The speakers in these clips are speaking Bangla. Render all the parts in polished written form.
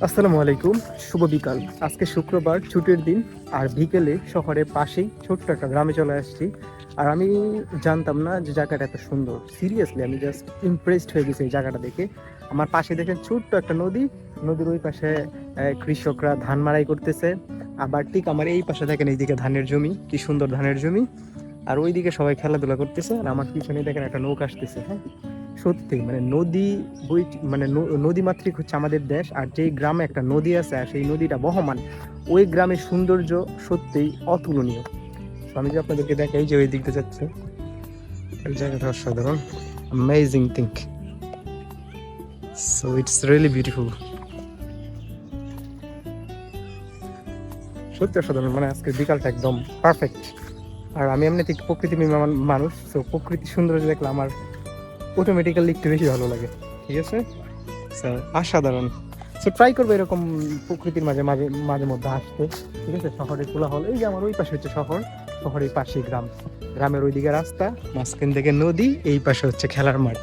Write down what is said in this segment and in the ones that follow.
আসসালামু আলাইকুম, শুভ বিকাল। আজকে শুক্রবার, ছুটির দিন। আর বিকেলে শহরের পাশেই ছোট্ট একটা গ্রামে চলে আসছি। আর আমি জানতাম না যে জায়গাটা এত সুন্দর। সিরিয়াসলি আমি জাস্ট ইমপ্রেসড হয়ে গেছি এই জায়গাটা দেখে। আমার পাশে দেখেন ছোট্ট একটা নদী, নদীর ওই পাশে কৃষকরা ধান মাড়াই করতেছে। আবার ঠিক আমার এই পাশে দেখেন এইদিকে ধানের জমি, কি সুন্দর ধানের জমি। আর ওইদিকে সবাই খেলাধুলা করতেছে, আর আমার পিছনে দেখেন একটা নৌকা আসতেছে। হ্যাঁ, সত্যি মানে নদী বই, মানে নদী মাতৃক হচ্ছে আমাদের দেশ। আর যেই গ্রামে একটা নদী আছে আর সেই নদীটা বহমান, ওই গ্রামের সৌন্দর্য সত্যিই অতুলনীয়। তো আমি যে আপনাদেরকে দেখাই যে ওই দিকটা যাচ্ছে, এই জায়গাটা অসাধারণ, amazing thing. So it's really beautiful, সত্যি অসাধারণ। মানে আজকে বিকালটা একদম পারফেক্ট। আর আমি এমনি ঠিক প্রকৃতি প্রেমী মানুষ, তো প্রকৃতি সৌন্দর্য দেখলে আমার অটোমেটিক্যালি একটু বেশি ভালো লাগে। ঠিক আছে, অসাধারণ। সো ট্রাই করবো এরকম প্রকৃতির মাঝে মাঝে মাঝে মধ্যে আসতে। ঠিক আছে, শহরের কোলাহল, এই যে আমার ওই পাশে হচ্ছে শহর, শহরের পাশে গ্রাম। গ্রামের ওইদিকে রাস্তা, মাঝখান থেকে নদী, এই পাশে হচ্ছে খেলার মাঠ।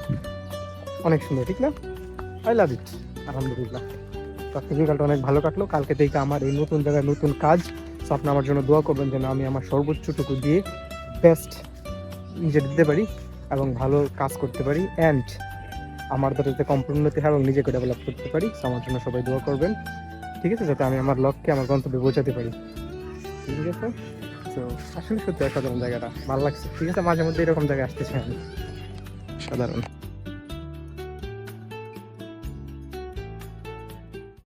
অনেক সুন্দর, ঠিক না? আই লাভ ইট। আলহামদুলিল্লাহ, তো আজকে বিকালটা অনেক ভালো কাটলো। কালকে থেকে আমার এই নতুন জায়গায় নতুন কাজ। তো আপনি আমার জন্য দোয়া করবেন যেন আমি আমার সর্বোচ্চটুকু দিয়ে বেস্ট নিজে দিতে পারি এবং ভালো কাজ করতে পারি, অ্যান্ড আমার দ্বারা যাতে সম্পূর্ণতি হয় এবং নিজেকে ডেভেলপ করতে পারি। তো আমার জন্য সবাই দোয়া করবেন, ঠিক আছে, যাতে আমি আমার লক্ষ্যে, আমার গন্তব্যে পৌঁছাতে পারি। ঠিক আছে, তো আসলে সত্যি অসাধারণ জায়গাটা, ভালো লাগছে। ঠিক আছে, মাঝে মধ্যে এরকম জায়গায় আসতে চাই আমি, সাধারণ।